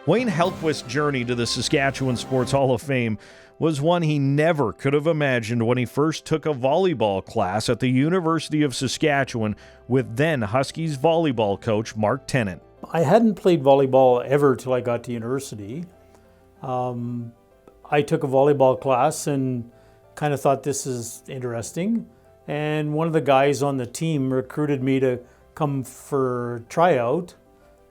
Wayne Hellquist's journey to the Saskatchewan Sports Hall of Fame was one he never could have imagined when he first took a volleyball class at the University of Saskatchewan with then Huskies volleyball coach Mark Tennant. I hadn't played volleyball ever till I got to university. I took a volleyball class and kind of thought this is interesting. And one of the guys on the team recruited me to come for a tryout.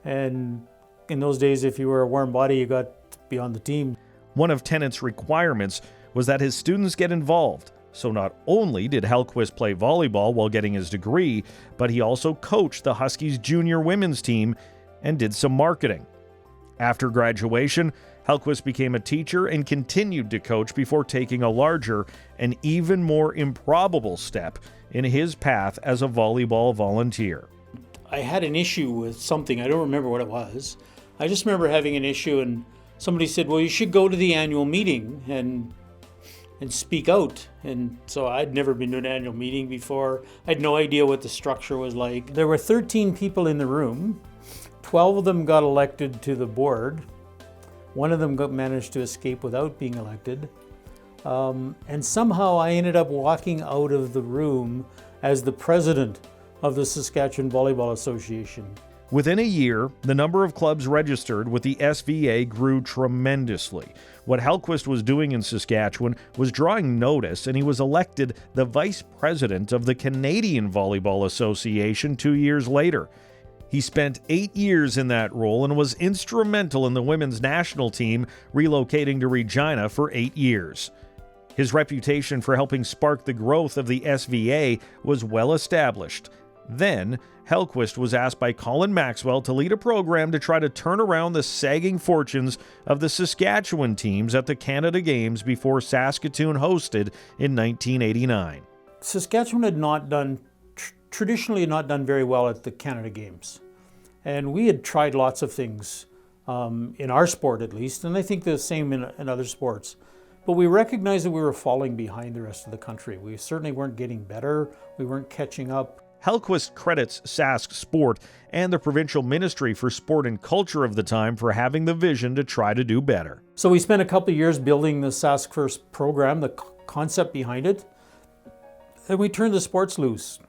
And in those days, if you were a warm body, you got to be on the team. One of Tennant's requirements was that his students get involved. So not only did Hellquist play volleyball while getting his degree, but he also coached the Huskies junior women's team and did some marketing. After graduation, Hellquist became a teacher and continued to coach before taking a larger and even more improbable step in his path as a volleyball volunteer. I had an issue with something. I don't remember what it was. I just remember having an issue, and somebody said, well, you should go to the annual meeting and speak out. And so I'd never been to an annual meeting before. I had no idea what the structure was like. There were 13 people in the room. 12 of them got elected to the board. One of them managed to escape without being elected. And somehow I ended up walking out of the room as the president of the Saskatchewan Volleyball Association. Within a year, the number of clubs registered with the SVA grew tremendously. What Hellquist was doing in Saskatchewan was drawing notice, and he was elected the vice president of the Canadian Volleyball Association 2 years later. He spent 8 years in that role and was instrumental in the women's national team relocating to Regina for 8 years. His reputation for helping spark the growth of the SVA was well established. Then, Hellquist was asked by Colin Maxwell to lead a program to try to turn around the sagging fortunes of the Saskatchewan teams at the Canada Games before Saskatoon hosted in 1989. Saskatchewan had traditionally not done very well at the Canada Games. And we had tried lots of things, in our sport at least, and I think the same in other sports. But we recognized that we were falling behind the rest of the country. We certainly weren't getting better. We weren't catching up. Hellquist credits Sask Sport and the provincial ministry for sport and culture of the time for having the vision to try to do better. So we spent a couple of years building the Sask First program, the concept behind it, and we turned the sports loose.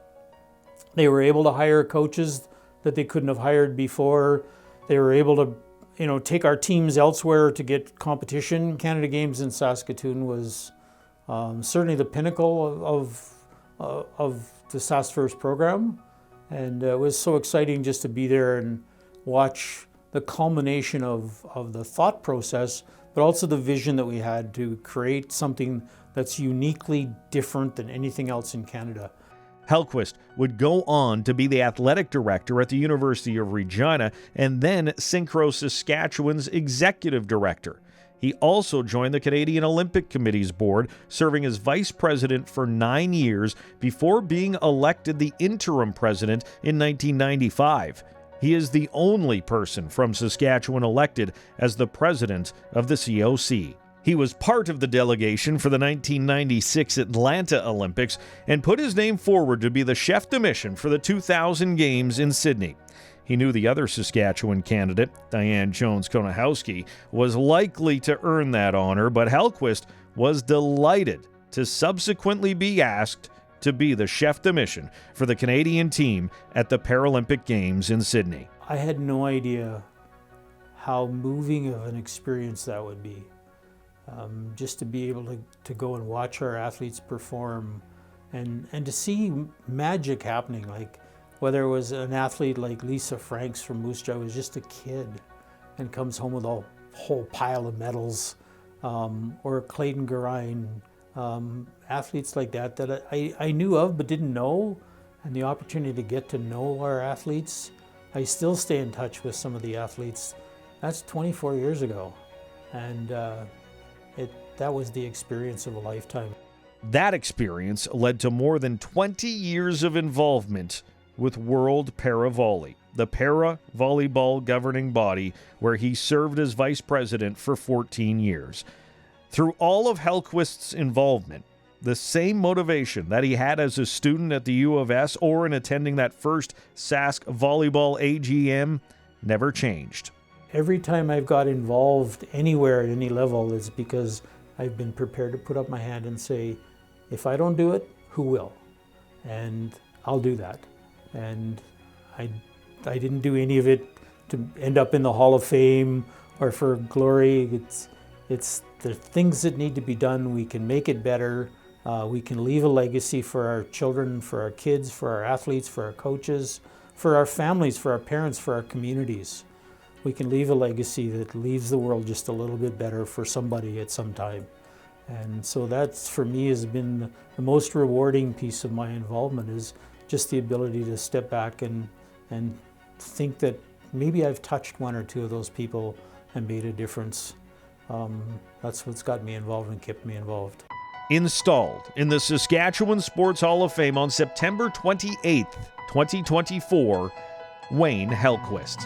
They were able to hire coaches that they couldn't have hired before. They were able to, take our teams elsewhere to get competition. Canada Games in Saskatoon was certainly the pinnacle of the SAS First program, and it was so exciting just to be there and watch the culmination of the thought process, but also the vision that we had to create something that's uniquely different than anything else in Canada. Hellquist would go on to be the athletic director at the University of Regina and then Synchro Saskatchewan's executive director. He also joined the Canadian Olympic Committee's board, serving as vice president for 9 years before being elected the interim president in 1995. He is the only person from Saskatchewan elected as the president of the COC. He was part of the delegation for the 1996 Atlanta Olympics and put his name forward to be the chef de mission for the 2000 Games in Sydney. He knew the other Saskatchewan candidate, Diane Jones-Konahowski, was likely to earn that honor, but Hellquist was delighted to subsequently be asked to be the chef de mission for the Canadian team at the Paralympic Games in Sydney. I had no idea how moving of an experience that would be. Just to be able to go and watch our athletes perform and to see magic happening, like whether it was an athlete like Lisa Franks from Moose Jaw, was just a kid and comes home with a whole pile of medals, or Clayton Garine, athletes like that I knew of but didn't know, and the opportunity to get to know our athletes. I still stay in touch with some of the athletes. That's 24 years ago, and that was the experience of a lifetime. That experience led to more than 20 years of involvement with World Para Volley, the para volleyball governing body where he served as vice president for 14 years. Through all of Hellquist's involvement, the same motivation that he had as a student at the U of S or in attending that first Sask Volleyball AGM never changed. every time I've got involved anywhere at any level, it's because I've been prepared to put up my hand and say, if I don't do it, who will? And I'll do that. And I didn't do any of it to end up in the Hall of Fame or for glory. It's the things that need to be done. We can make it better. We can leave a legacy for our children, for our kids, for our athletes, for our coaches, for our families, for our parents, for our communities. We can leave a legacy that leaves the world just a little bit better for somebody at some time. And so that's, for me, has been the most rewarding piece of my involvement, is just the ability to step back and think that maybe I've touched one or two of those people and made a difference. That's what's got me involved and kept me involved. Installed in the Saskatchewan Sports Hall of Fame on September 28th, 2024, Wayne Hellquist.